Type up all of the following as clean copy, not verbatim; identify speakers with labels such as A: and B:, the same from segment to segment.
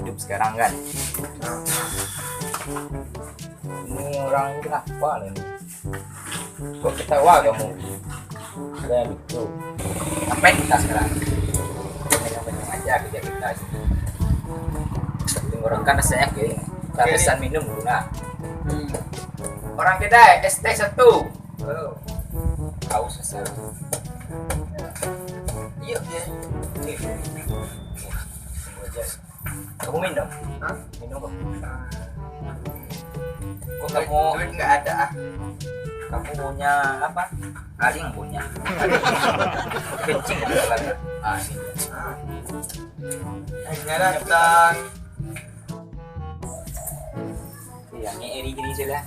A: hidup sekarang kan. Ini orang kenapa nih? Kok ketawa kamu? Saya lucu. Sampai kita sekarang. Pegang aja kerja kita. Tenggorokan rasanya kayak kita pesan minum dulu nah. Orang kedai ST1. Kau sesal. Iya. Kamu minum? Hah? Minum kok? Kok kamu duit nggak ada? Kamu punya apa? Aling punya. Kencing lagi.
B: Akhirnya datang.
A: Yang eri gini sila.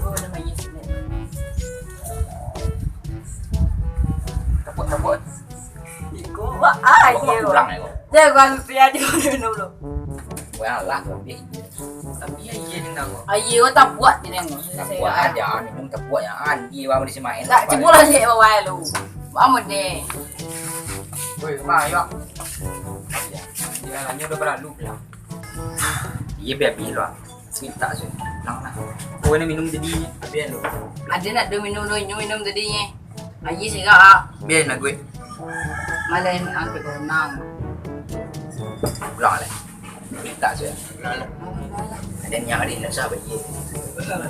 C: Oh, namanya sih.
A: Tepuk-tepuk.
C: Wah,
A: Kok
C: iya.
A: pulang ya kok?
C: Jangan gua supiya di dulu.
A: Wah lah tapi
B: Iya di nama.
C: Ayo tak buat ni nengok.
A: tepuk aja minum tepuk yang andi bawa di semain.
C: Tak cebul aja bawa lu. Amun deh.
A: Woi, kemana ya? Jalannya udah berlalu bilang. Iya biar bilang. Minta sih. Lang lah. Oh ini minum jadi biar lu.
C: Ada nak do minum tadinya. Ayo sih kak.
A: Biar lah gue.
C: Malah angkat renang.
A: Pulang lah. Minta sih. Ada yang ada nak sahabat ye.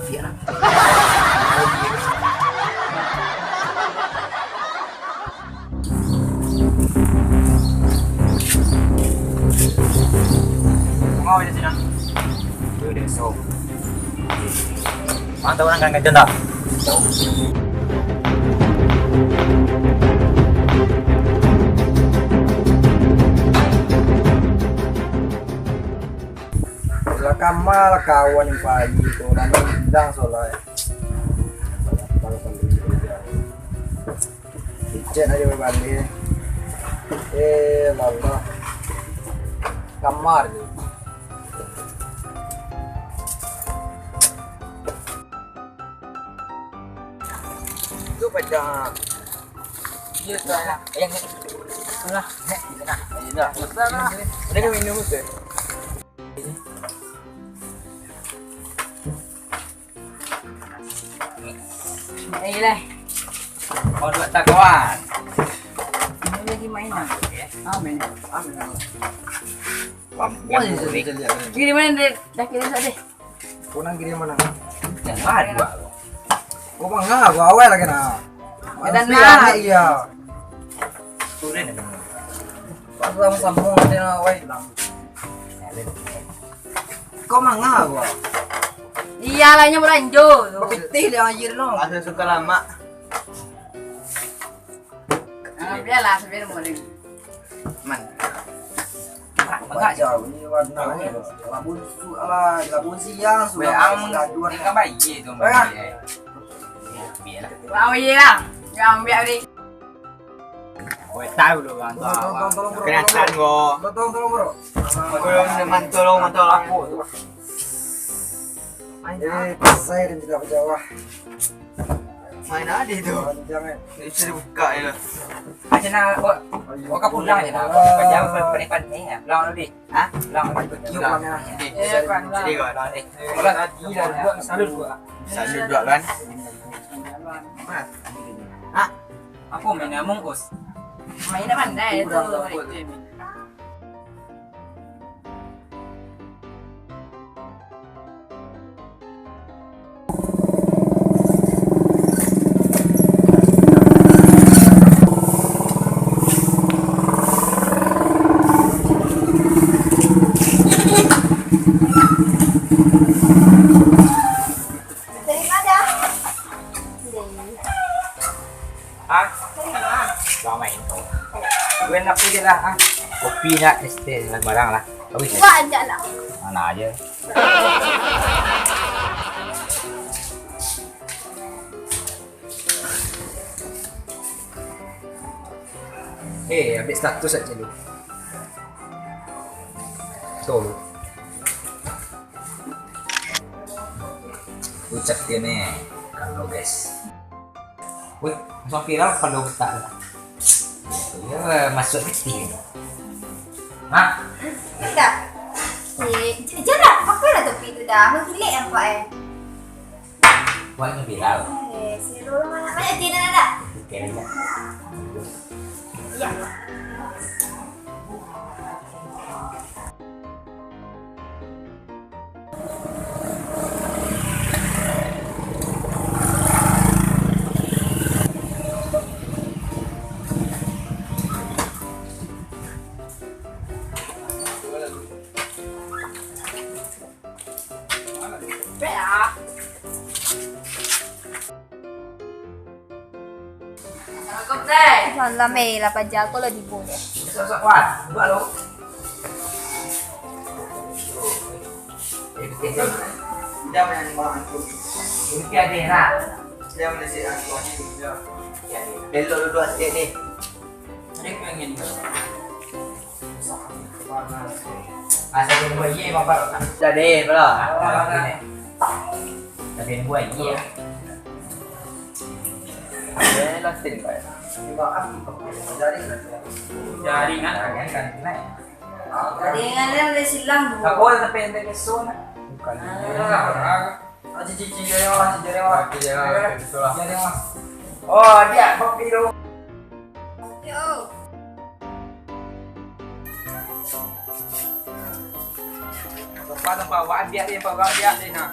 A: Biar lah. Mau di sini. Udah so. Mantap orang kan kerja tak?
B: Kamal kawan yang pagi itu nanti bidang soalnya. Icen aja berbalik. Lalu kamar ni. Itu pada.
A: Iya lah. Yang lah. Nah, ini.
B: Ada yang minum tu.
C: Eh lah.
A: Oh dua tak kawan.
C: Ini lagi main lah. Amin.
A: Yang buri.
C: Kiri mana deh? Dah kiri saja.
B: Kau nang kiri mana?
A: Yang ada.
B: Kau mangga, kau awal lagi na.
C: Dan
B: Nah, iya.
A: Turun.
B: Pas kamu sambung dia na awal lang. Kau mangga kau.
C: Iya lahnya beranjo.
B: Pitih dia anjir no.
D: Asa suka lama.
C: Biarlah sebenarnya mau lagi.
A: Man.
B: Enggak jauh ini warnanya. Labun siang sudah
A: Ang
B: gaduhan.
A: tinggal bayi tu.
B: Ah.
A: Biar lah.
C: Mau iya. Yang biar ni.
A: Kau tahu dulu kan.
B: Tolong bro.
D: Kenatan kok.
B: Tolong bro.
D: Tolong mantol aku.
B: Saya dan juga Jawa.
D: Main ada itu.
B: Jangan.
D: Bisa dibuka ya.
A: Aja nak kau kau pulang aja nak. Kau jauh peripan ni ya. Pulang dulu. Hah? Pulang pergi
B: Yuk
A: pulang.
B: mana.
D: Jadi kau
A: Pulang deh. Pulang tadi dah buat salut gua.
D: salut juga kan.
A: Hah? Apa main Among Us?
C: Main apa dah itu?
A: Hah? Kau main. Gue nak pergi lah. Kopi nak ST barang lah. Kau bisa.
C: Buat aja lah.
A: Mana aja. Update status aja lu. Tuh lu. Ucap dia nih. Kalau guys. Wih, langsung viral kalau betak lah. Ya masuk kecil. Hah?
C: Tidak.
E: Jangan pakai lah topi itu dah. Menggilek nampak
A: Buatnya viral.
E: Seluruh mana tidak ada.
A: Kayaknya.
E: Ya.
C: Ya. Assalamualaikum teh.
E: Malam eh 8 jam kalau dibunuh.
A: Sok kuat. Buat lo.
D: Dia main makan tu.
A: Ini ada nak.
D: Dia main si aku ni.
A: Ya, belok dulu asyik ni.
C: Ada pengen.
A: Asal buat ye bapak. Jadi, pula. Tapi buat ye.
B: Ini lasting pak.
A: Jaringan kan.
C: Jaringan dia boleh silang dulu.
A: Ako na pendek ke zona. Cici jadi mas, jadi mas. Jadi mas. Oh dia kopi dulu.
E: Yo.
A: Tempat bawa dia ni ha.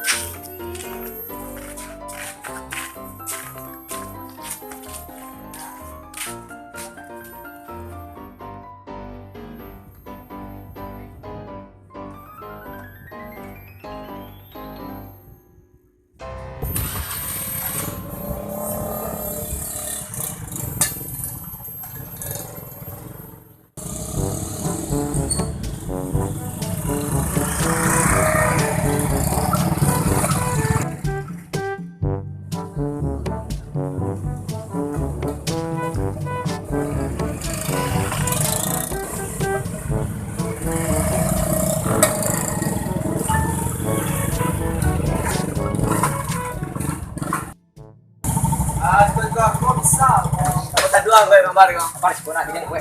D: Dua gue gambar kau.
A: Apa sih nak dengan gue?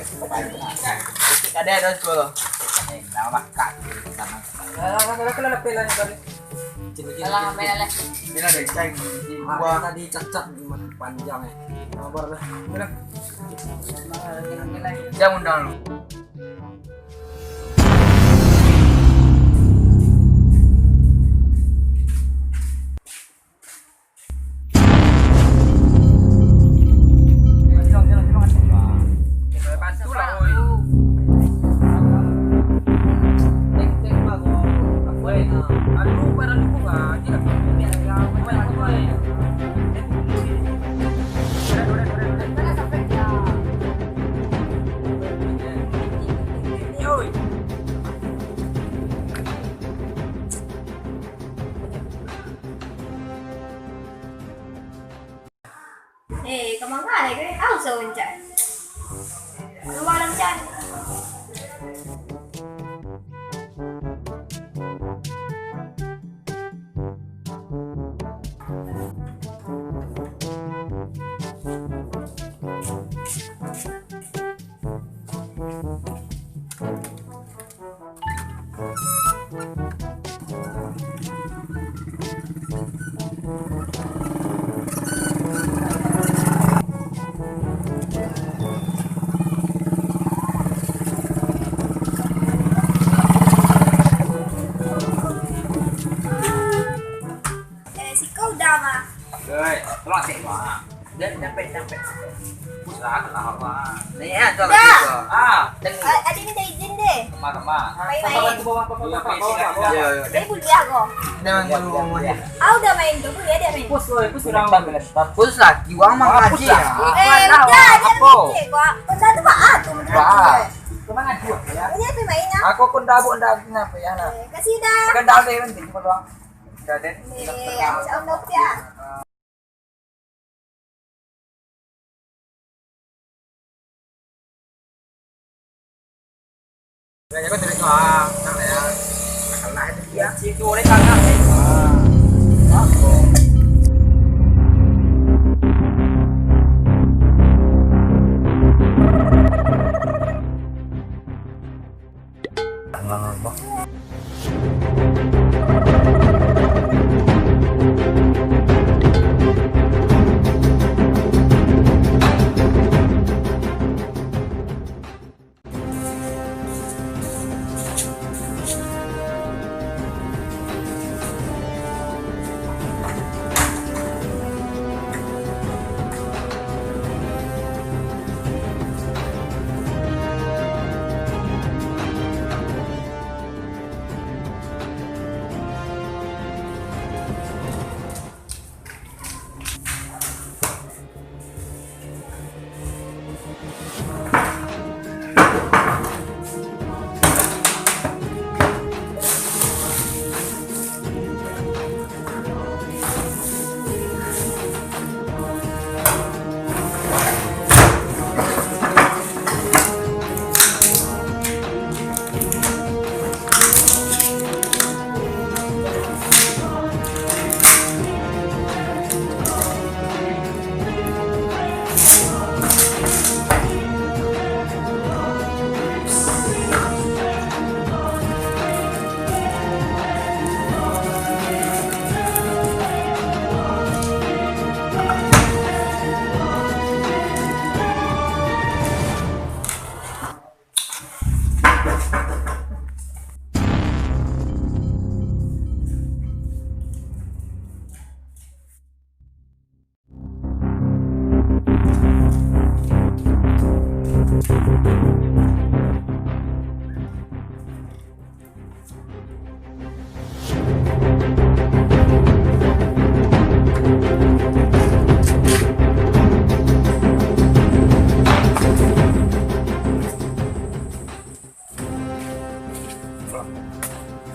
D: Ada sekolah.
A: Nama makan.
B: Kalau pelan kali.
C: Dalam ambil lah.
D: Bila ada ceng di
B: Wah,
D: buah.
B: tadi cacat panjang eh. Nomor lah. Bila
D: Dia undang lu.
E: kemana nih? Tahu sewencar. Luar lancar. Si kau dah mah.
A: Rồi, lo chạy mà. Đến sampai. Usaha apa?
D: Ni ah tu
E: Dah.
D: lah.
A: Ah, dan
E: Adik minta izin deh.
A: kemana?
E: Main-main.
D: Ya.
E: Dia kuliah kok.
D: Dia main rumah ni.
E: Ah udah main dulu ya dia main.
A: Pus orang banget.
D: Pus lagi wang mang ngaji.
E: Udah dia main cek kok. Udah tuh pak aku
D: Wah.
A: Kemana dia ya?
E: Ini apa mainnya?
D: Aku pun dabuk kenapa ya nak.
E: Kasih dah.
D: Kendal deh penting cuma doang. Dah deh.
E: Insya Allah ya.
A: Rồi có thể cho năng này lại thì chia chua đấy căng á.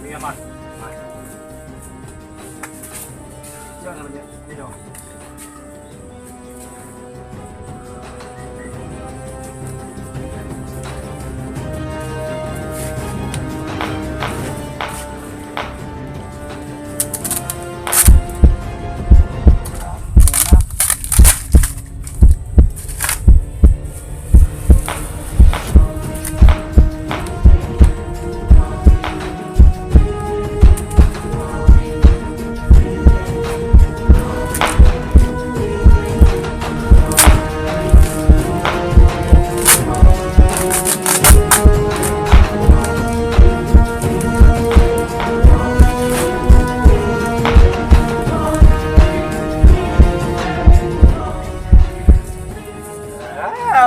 F: Iya, Mas. Jangan namanya. Ini dong.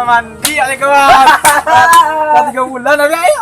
F: Mandi ya kawan. 3 bulan aja ayo.